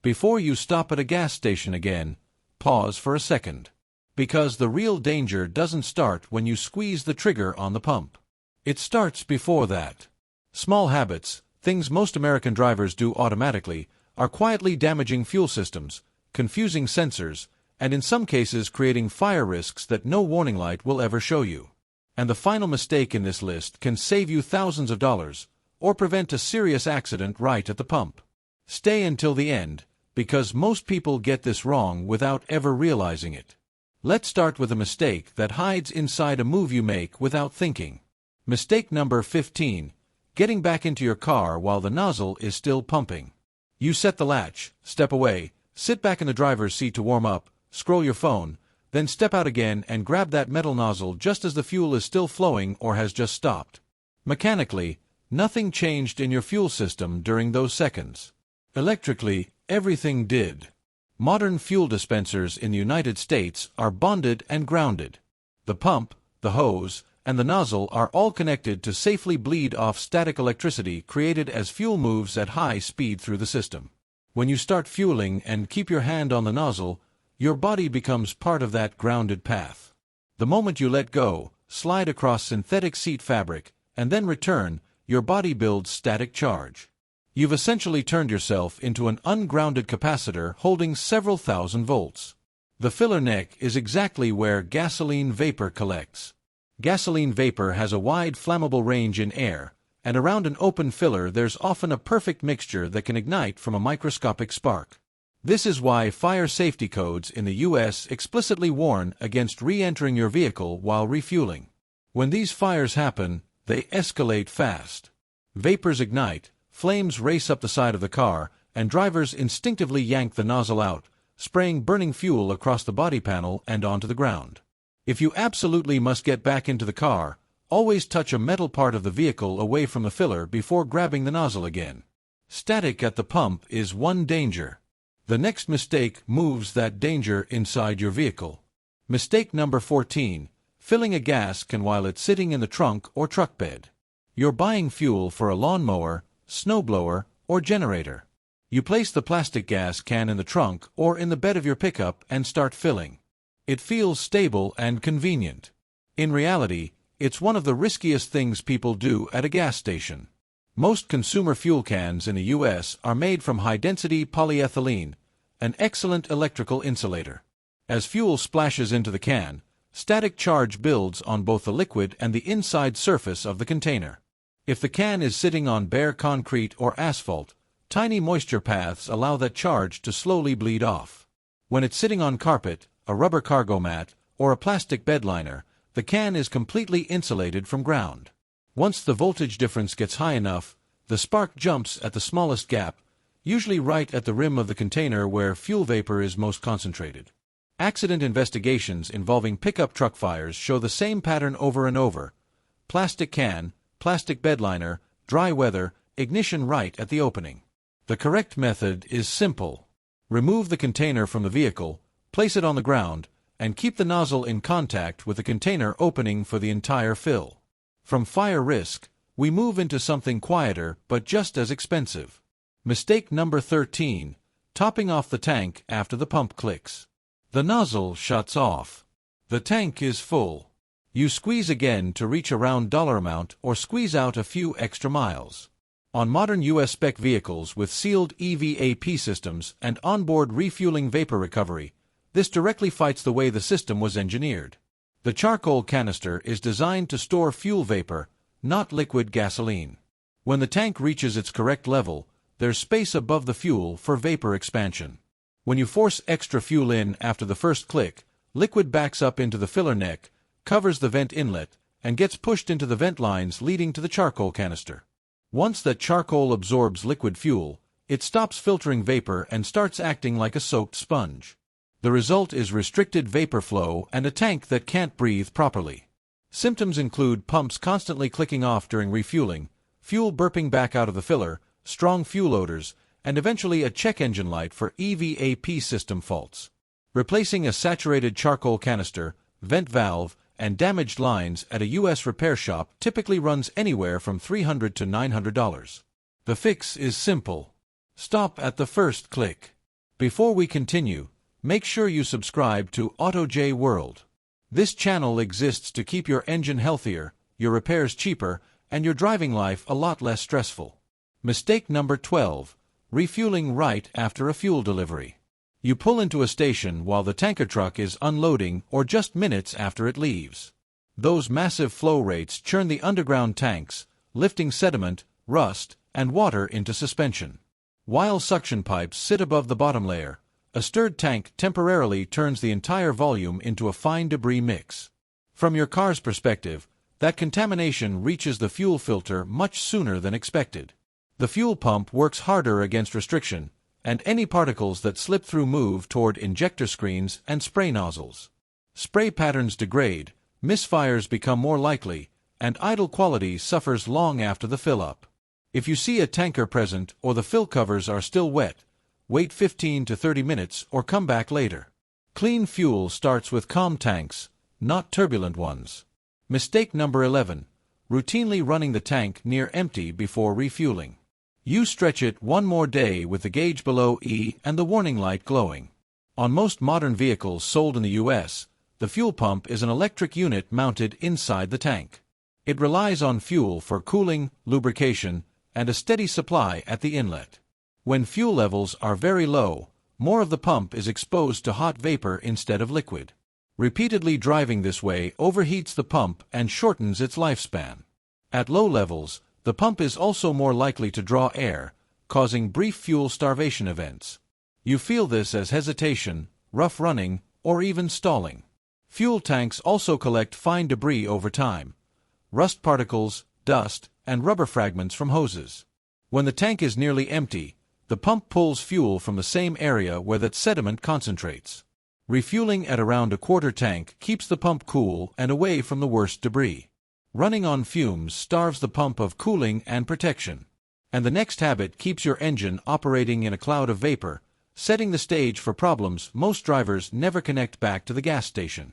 Before you stop at a gas station again, pause for a second. Because the real danger doesn't start when you squeeze the trigger on the pump. It starts before that. Small habits, things most American drivers do automatically, are quietly damaging fuel systems, confusing sensors, and in some cases creating fire risks that no warning light will ever show you. And the final mistake in this list can save you thousands of dollars, or prevent a serious accident right at the pump. Stay until the end, because most people get this wrong without ever realizing it. Let's start with a mistake that hides inside a move you make without thinking. Mistake number 15. Getting back into your car while the nozzle is still pumping. You set the latch, step away, sit back in the driver's seat to warm up, scroll your phone, then step out again and grab that metal nozzle just as the fuel is still flowing or has just stopped. Mechanically, nothing changed in your fuel system during those seconds. Electrically, everything did. Modern fuel dispensers in the United States are bonded and grounded. The pump, the hose, and the nozzle are all connected to safely bleed off static electricity created as fuel moves at high speed through the system. When you start fueling and keep your hand on the nozzle, your body becomes part of that grounded path. The moment you let go, slide across synthetic seat fabric, and then return, your body builds static charge. You've essentially turned yourself into an ungrounded capacitor holding several thousand volts. The filler neck is exactly where gasoline vapor collects. Gasoline vapor has a wide flammable range in air, and around an open filler there's often a perfect mixture that can ignite from a microscopic spark. This is why fire safety codes in the U.S. explicitly warn against re-entering your vehicle while refueling. When these fires happen, they escalate fast. Vapors ignite, flames race up the side of the car, and drivers instinctively yank the nozzle out, spraying burning fuel across the body panel and onto the ground. If you absolutely must get back into the car, always touch a metal part of the vehicle away from the filler before grabbing the nozzle again. Static at the pump is one danger. The next mistake moves that danger inside your vehicle. Mistake number 14. Filling a gas can while it's sitting in the trunk or truck bed. You're buying fuel for a lawnmower, snowblower, or generator. You place the plastic gas can in the trunk or in the bed of your pickup and start filling. It feels stable and convenient. In reality, it's one of the riskiest things people do at a gas station. Most consumer fuel cans in the U.S. are made from high-density polyethylene, an excellent electrical insulator. As fuel splashes into the can, static charge builds on both the liquid and the inside surface of the container. If the can is sitting on bare concrete or asphalt, tiny moisture paths allow that charge to slowly bleed off. When it's sitting on carpet, a rubber cargo mat, or a plastic bed liner, the can is completely insulated from ground. Once the voltage difference gets high enough, the spark jumps at the smallest gap, usually right at the rim of the container where fuel vapor is most concentrated. Accident investigations involving pickup truck fires show the same pattern over and over. Plastic can, plastic bed liner, dry weather, ignition right at the opening. The correct method is simple. Remove the container from the vehicle, place it on the ground, and keep the nozzle in contact with the container opening for the entire fill. From fire risk, we move into something quieter but just as expensive. Mistake number 13. Topping off the tank after the pump clicks. The nozzle shuts off. The tank is full. You squeeze again to reach a round dollar amount or squeeze out a few extra miles. On modern U.S. spec vehicles with sealed EVAP systems and onboard refueling vapor recovery, this directly fights the way the system was engineered. The charcoal canister is designed to store fuel vapor, not liquid gasoline. When the tank reaches its correct level, there's space above the fuel for vapor expansion. When you force extra fuel in after the first click, liquid backs up into the filler neck, covers the vent inlet, and gets pushed into the vent lines leading to the charcoal canister. Once that charcoal absorbs liquid fuel, it stops filtering vapor and starts acting like a soaked sponge. The result is restricted vapor flow and a tank that can't breathe properly. Symptoms include pumps constantly clicking off during refueling, fuel burping back out of the filler, strong fuel odors, and eventually a check engine light for EVAP system faults. Replacing a saturated charcoal canister, vent valve, and damaged lines at a U.S. repair shop typically runs anywhere from $300 to $900. The fix is simple. Stop at the first click. Before we continue, make sure you subscribe to AutoJ World. This channel exists to keep your engine healthier, your repairs cheaper, and your driving life a lot less stressful. Mistake number 12. Refueling right after a fuel delivery. You pull into a station while the tanker truck is unloading or just minutes after it leaves. Those massive flow rates churn the underground tanks, lifting sediment, rust, and water into suspension. While suction pipes sit above the bottom layer, a stirred tank temporarily turns the entire volume into a fine debris mix. From your car's perspective, that contamination reaches the fuel filter much sooner than expected. The fuel pump works harder against restriction, and any particles that slip through move toward injector screens and spray nozzles. Spray patterns degrade, misfires become more likely, and idle quality suffers long after the fill-up. If you see a tanker present or the fill covers are still wet, wait 15 to 30 minutes or come back later. Clean fuel starts with calm tanks, not turbulent ones. Mistake number 11. Routinely running the tank near empty before refueling. You stretch it one more day with the gauge below E and the warning light glowing. On most modern vehicles sold in the US, the fuel pump is an electric unit mounted inside the tank. It relies on fuel for cooling, lubrication, and a steady supply at the inlet. When fuel levels are very low, more of the pump is exposed to hot vapor instead of liquid. Repeatedly driving this way overheats the pump and shortens its lifespan. At low levels, the pump is also more likely to draw air, causing brief fuel starvation events. You feel this as hesitation, rough running, or even stalling. Fuel tanks also collect fine debris over time: rust particles, dust, and rubber fragments from hoses. When the tank is nearly empty, the pump pulls fuel from the same area where that sediment concentrates. Refueling at around a quarter tank keeps the pump cool and away from the worst debris. Running on fumes starves the pump of cooling and protection. And the next habit keeps your engine operating in a cloud of vapor, setting the stage for problems most drivers never connect back to the gas station.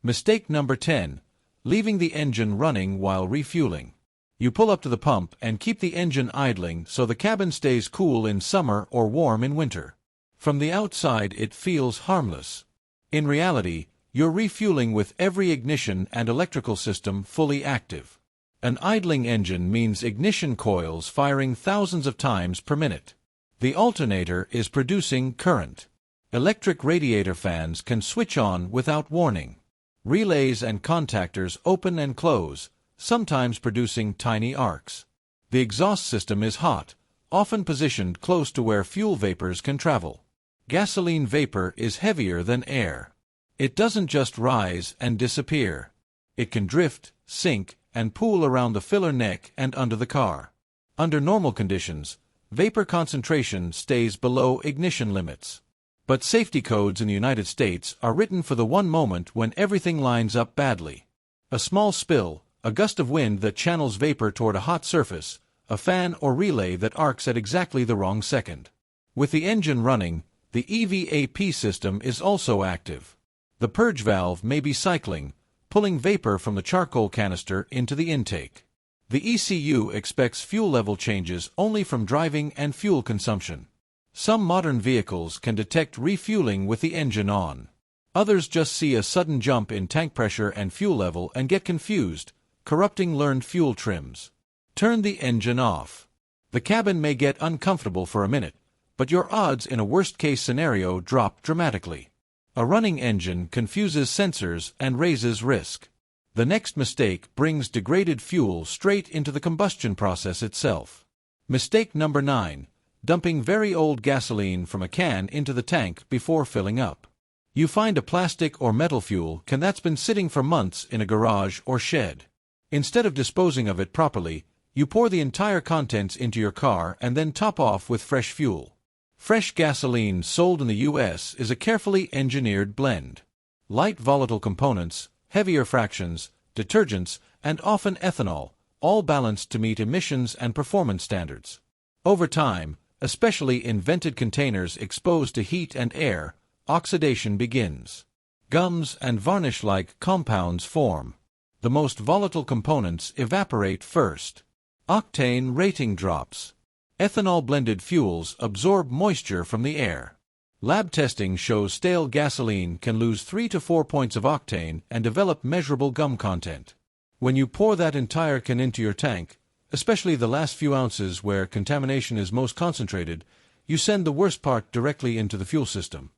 Mistake number 10. Leaving the engine running while refueling. You pull up to the pump and keep the engine idling so the cabin stays cool in summer or warm in winter. From the outside it feels harmless. In reality, you're refueling with every ignition and electrical system fully active. An idling engine means ignition coils firing thousands of times per minute. The alternator is producing current. Electric radiator fans can switch on without warning. Relays and contactors open and close, sometimes producing tiny arcs. The exhaust system is hot, often positioned close to where fuel vapors can travel. Gasoline vapor is heavier than air. It doesn't just rise and disappear. It can drift, sink, and pool around the filler neck and under the car. Under normal conditions, vapor concentration stays below ignition limits. But safety codes in the United States are written for the one moment when everything lines up badly. A small spill, a gust of wind that channels vapor toward a hot surface, a fan or relay that arcs at exactly the wrong second. With the engine running, the EVAP system is also active. The purge valve may be cycling, pulling vapor from the charcoal canister into the intake. The ECU expects fuel level changes only from driving and fuel consumption. Some modern vehicles can detect refueling with the engine on. Others just see a sudden jump in tank pressure and fuel level and get confused, corrupting learned fuel trims. Turn the engine off. The cabin may get uncomfortable for a minute, but your odds in a worst-case scenario drop dramatically. A running engine confuses sensors and raises risk. The next mistake brings degraded fuel straight into the combustion process itself. Mistake number 9. Dumping very old gasoline from a can into the tank before filling up. You find a plastic or metal fuel can that's been sitting for months in a garage or shed. Instead of disposing of it properly, you pour the entire contents into your car and then top off with fresh fuel. Fresh gasoline sold in the US is a carefully engineered blend. Light volatile components, heavier fractions, detergents, and often ethanol, all balanced to meet emissions and performance standards. Over time, especially in vented containers exposed to heat and air, oxidation begins. Gums and varnish-like compounds form. The most volatile components evaporate first. Octane rating drops. Ethanol-blended fuels absorb moisture from the air. Lab testing shows stale gasoline can lose 3 to 4 points of octane and develop measurable gum content. When you pour that entire can into your tank, especially the last few ounces where contamination is most concentrated, you send the worst part directly into the fuel system.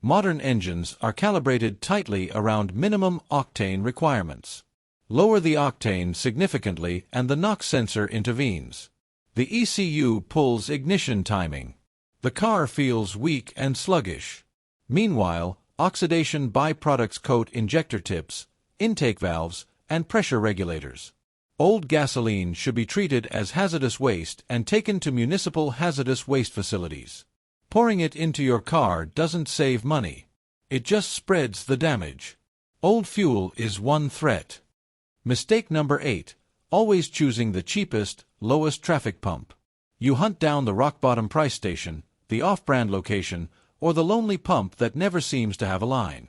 Modern engines are calibrated tightly around minimum octane requirements. Lower the octane significantly and the NOx sensor intervenes. The ECU pulls ignition timing. The car feels weak and sluggish. Meanwhile, oxidation byproducts coat injector tips, intake valves, and pressure regulators. Old gasoline should be treated as hazardous waste and taken to municipal hazardous waste facilities. Pouring it into your car doesn't save money. It just spreads the damage. Old fuel is one threat. Mistake number 8. Always choosing the cheapest, lowest traffic pump. You hunt down the rock-bottom price station, the off-brand location, or the lonely pump that never seems to have a line.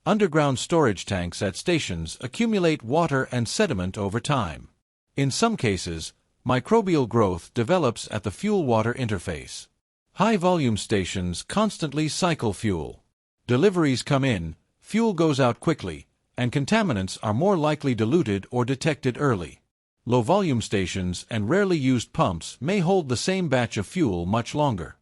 Underground storage tanks at stations accumulate water and sediment over time. In some cases, microbial growth develops at the fuel-water interface. High-volume stations constantly cycle fuel. Deliveries come in, fuel goes out quickly, and contaminants are more likely diluted or detected early. Low-volume stations and rarely used pumps may hold the same batch of fuel much longer.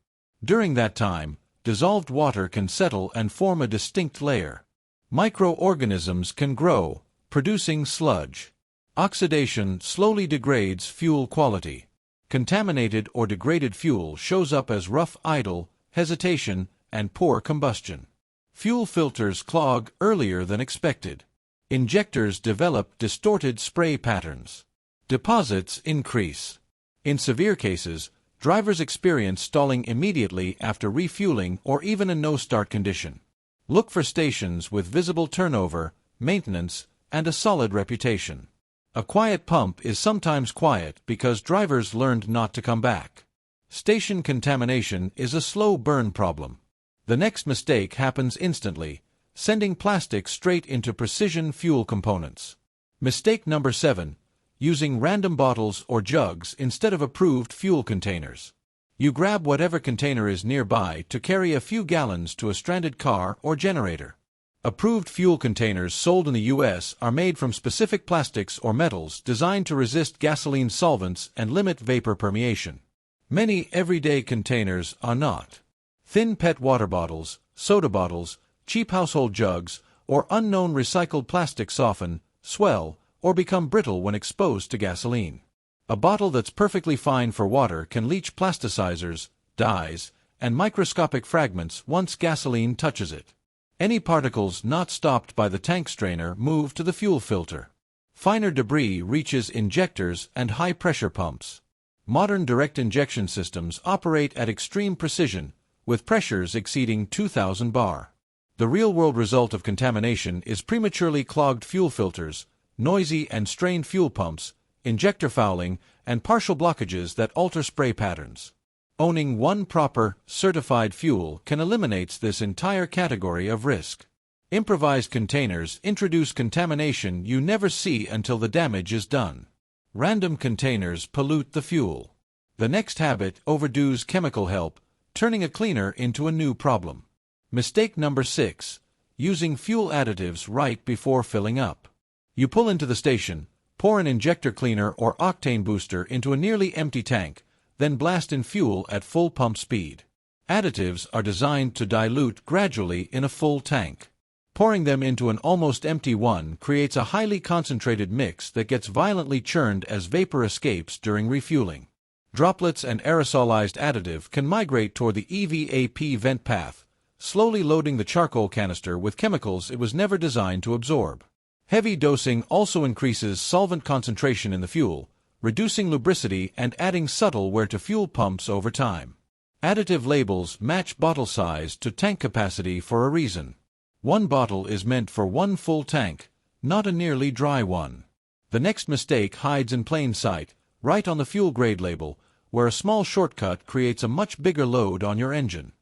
During that time, dissolved water can settle and form a distinct layer. Microorganisms can grow, producing sludge. Oxidation slowly degrades fuel quality. Contaminated or degraded fuel shows up as rough idle, hesitation, and poor combustion. Fuel filters clog earlier than expected. Injectors develop distorted spray patterns. Deposits increase. In severe cases, drivers experience stalling immediately after refueling or even a no-start condition. Look for stations with visible turnover, maintenance, and a solid reputation. A quiet pump is sometimes quiet because drivers learned not to come back. Station contamination is a slow burn problem. The next mistake happens instantly, sending plastic straight into precision fuel components. Mistake number 7. Using random bottles or jugs instead of approved fuel containers. You grab whatever container is nearby to carry a few gallons to a stranded car or generator. Approved fuel containers sold in the U.S. are made from specific plastics or metals designed to resist gasoline solvents and limit vapor permeation. Many everyday containers are not. Thin PET water bottles, soda bottles, cheap household jugs, or unknown recycled plastic soften, swell, or become brittle when exposed to gasoline. A bottle that's perfectly fine for water can leach plasticizers, dyes, and microscopic fragments once gasoline touches it. Any particles not stopped by the tank strainer move to the fuel filter. Finer debris reaches injectors and high-pressure pumps. Modern direct injection systems operate at extreme precision, with pressures exceeding 2,000 bar. The real-world result of contamination is prematurely clogged fuel filters, noisy and strained fuel pumps, injector fouling, and partial blockages that alter spray patterns. Owning one proper, certified fuel can eliminate this entire category of risk. Improvised containers introduce contamination you never see until the damage is done. Random containers pollute the fuel. The next habit overdoes chemical help, turning a cleaner into a new problem. Mistake number 6. Using fuel additives right before filling up. You pull into the station, pour an injector cleaner or octane booster into a nearly empty tank, then blast in fuel at full pump speed. Additives are designed to dilute gradually in a full tank. Pouring them into an almost empty one creates a highly concentrated mix that gets violently churned as vapor escapes during refueling. Droplets and aerosolized additive can migrate toward the EVAP vent path, slowly loading the charcoal canister with chemicals it was never designed to absorb. Heavy dosing also increases solvent concentration in the fuel, reducing lubricity and adding subtle wear to fuel pumps over time. Additive labels match bottle size to tank capacity for a reason. One bottle is meant for one full tank, not a nearly dry one. The next mistake hides in plain sight, right on the fuel grade label, where a small shortcut creates a much bigger load on your engine.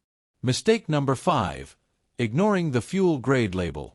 Mistake number 5. Ignoring the fuel grade label.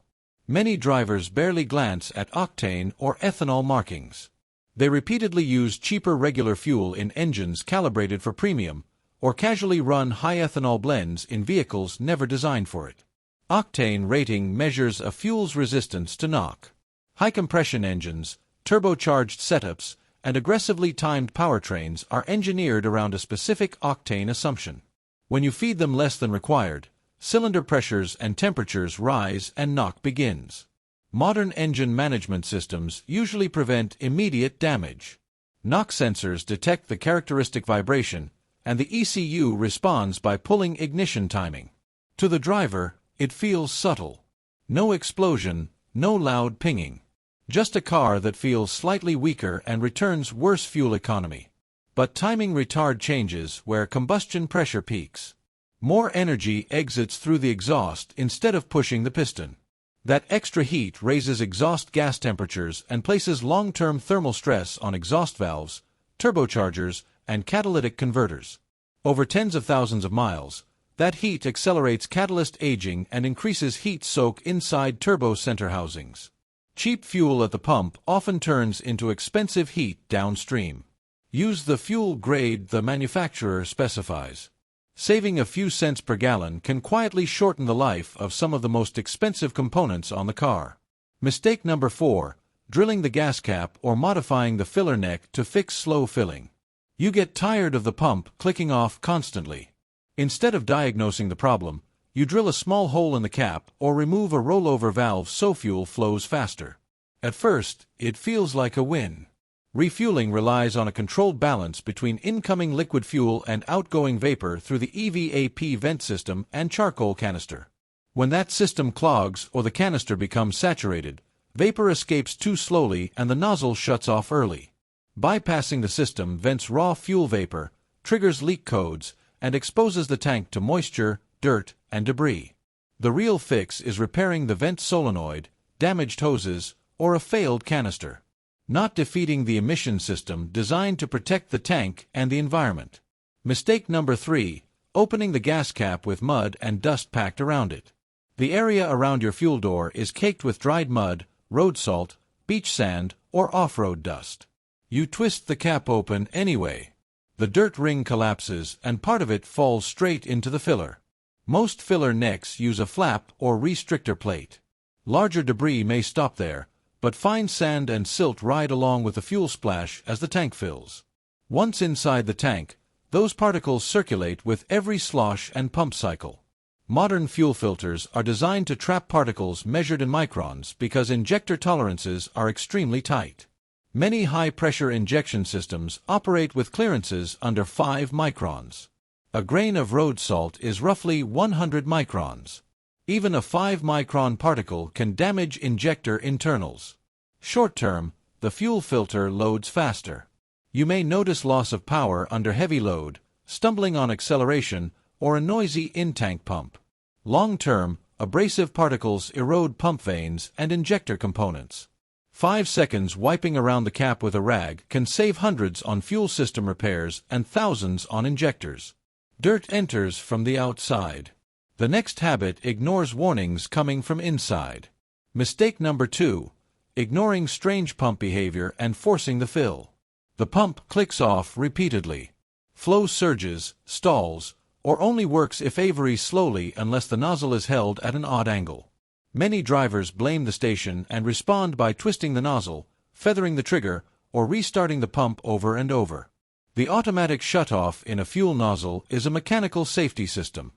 Many drivers barely glance at octane or ethanol markings. They repeatedly use cheaper regular fuel in engines calibrated for premium, or casually run high ethanol blends in vehicles never designed for it. Octane rating measures a fuel's resistance to knock. High-compression engines, turbocharged setups, and aggressively timed powertrains are engineered around a specific octane assumption. When you feed them less than required, cylinder pressures and temperatures rise and knock begins. Modern engine management systems usually prevent immediate damage. Knock sensors detect the characteristic vibration, and the ECU responds by pulling ignition timing. To the driver, it feels subtle. No explosion, no loud pinging. Just a car that feels slightly weaker and returns worse fuel economy. But timing retard changes where combustion pressure peaks. More energy exits through the exhaust instead of pushing the piston. That extra heat raises exhaust gas temperatures and places long-term thermal stress on exhaust valves, turbochargers, and catalytic converters. Over tens of thousands of miles, that heat accelerates catalyst aging and increases heat soak inside turbo center housings. Cheap fuel at the pump often turns into expensive heat downstream. Use the fuel grade the manufacturer specifies. Saving a few cents per gallon can quietly shorten the life of some of the most expensive components on the car. Mistake number 4, drilling the gas cap or modifying the filler neck to fix slow filling. You get tired of the pump clicking off constantly. Instead of diagnosing the problem, you drill a small hole in the cap or remove a rollover valve so fuel flows faster. At first, it feels like a win. Refueling relies on a controlled balance between incoming liquid fuel and outgoing vapor through the EVAP vent system and charcoal canister. When that system clogs or the canister becomes saturated, vapor escapes too slowly and the nozzle shuts off early. Bypassing the system vents raw fuel vapor, triggers leak codes, and exposes the tank to moisture, dirt, and debris. The real fix is repairing the vent solenoid, damaged hoses, or a failed canister. Not defeating the emission system designed to protect the tank and the environment. Mistake number 3, opening the gas cap with mud and dust packed around it. The area around your fuel door is caked with dried mud, road salt, beach sand, or off-road dust. You twist the cap open anyway. The dirt ring collapses and part of it falls straight into the filler. Most filler necks use a flap or restrictor plate. Larger debris may stop there, but fine sand and silt ride along with the fuel splash as the tank fills. Once inside the tank, those particles circulate with every slosh and pump cycle. Modern fuel filters are designed to trap particles measured in microns because injector tolerances are extremely tight. Many high-pressure injection systems operate with clearances under 5 microns. A grain of road salt is roughly 100 microns. Even a 5-micron particle can damage injector internals. Short-term, the fuel filter loads faster. You may notice loss of power under heavy load, stumbling on acceleration, or a noisy in-tank pump. Long-term, abrasive particles erode pump vanes and injector components. 5 seconds wiping around the cap with a rag can save hundreds on fuel system repairs and thousands on injectors. Dirt enters from the outside. The next habit ignores warnings coming from inside. Mistake number 2, ignoring strange pump behavior and forcing the fill. The pump clicks off repeatedly. Flow surges, stalls, or only works if varies slowly unless the nozzle is held at an odd angle. Many drivers blame the station and respond by twisting the nozzle, feathering the trigger, or restarting the pump over and over. The automatic shutoff in a fuel nozzle is a mechanical safety system.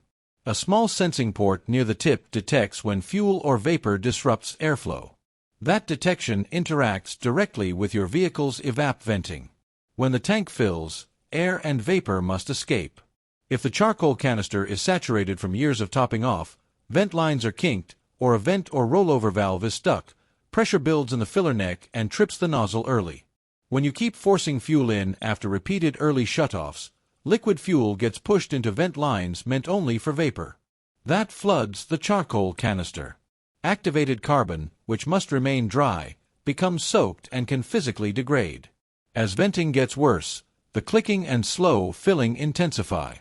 A small sensing port near the tip detects when fuel or vapor disrupts airflow. That detection interacts directly with your vehicle's EVAP venting. When the tank fills, air and vapor must escape. If the charcoal canister is saturated from years of topping off, vent lines are kinked, or a vent or rollover valve is stuck, pressure builds in the filler neck and trips the nozzle early. When you keep forcing fuel in after repeated early shutoffs, liquid fuel gets pushed into vent lines meant only for vapor. That floods the charcoal canister. Activated carbon, which must remain dry, becomes soaked and can physically degrade. As venting gets worse, the clicking and slow filling intensify.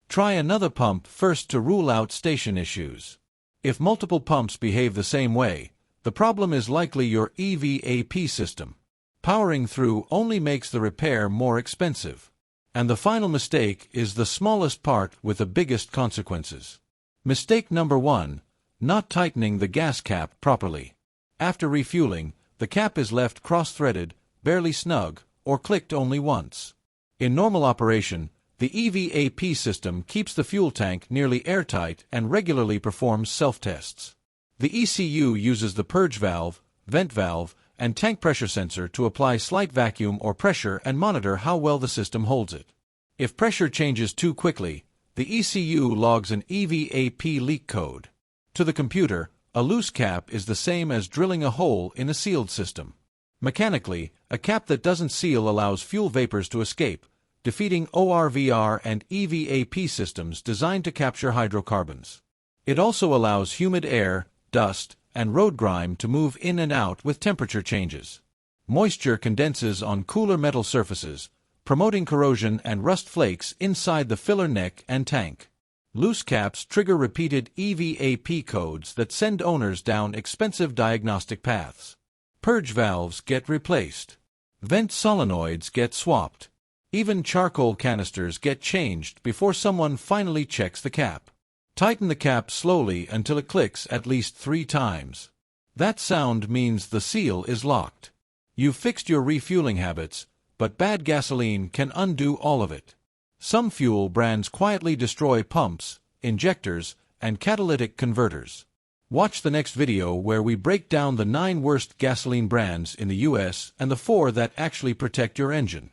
Try another pump first to rule out station issues. If multiple pumps behave the same way, the problem is likely your EVAP system. Powering through only makes the repair more expensive. And the final mistake is the smallest part with the biggest consequences. Mistake number 1. Not tightening the gas cap properly. After refueling, the cap is left cross-threaded, barely snug, or clicked only once. In normal operation, the EVAP system keeps the fuel tank nearly airtight and regularly performs self-tests. The ECU uses the purge valve, vent valve, and tank pressure sensor to apply slight vacuum or pressure and monitor how well the system holds it. If pressure changes too quickly, the ECU logs an EVAP leak code. To the computer, a loose cap is the same as drilling a hole in a sealed system. Mechanically, a cap that doesn't seal allows fuel vapors to escape, defeating ORVR and EVAP systems designed to capture hydrocarbons. It also allows humid air, dust, and road grime to move in and out with temperature changes. Moisture condenses on cooler metal surfaces, promoting corrosion and rust flakes inside the filler neck and tank. Loose caps trigger repeated EVAP codes that send owners down expensive diagnostic paths. Purge valves get replaced. Vent solenoids get swapped. Even charcoal canisters get changed before someone finally checks the cap. Tighten the cap slowly until it clicks at least 3 times. That sound means the seal is locked. You've fixed your refueling habits, but bad gasoline can undo all of it. Some fuel brands quietly destroy pumps, injectors, and catalytic converters. Watch the next video where we break down the 9 worst gasoline brands in the US and the 4 that actually protect your engine.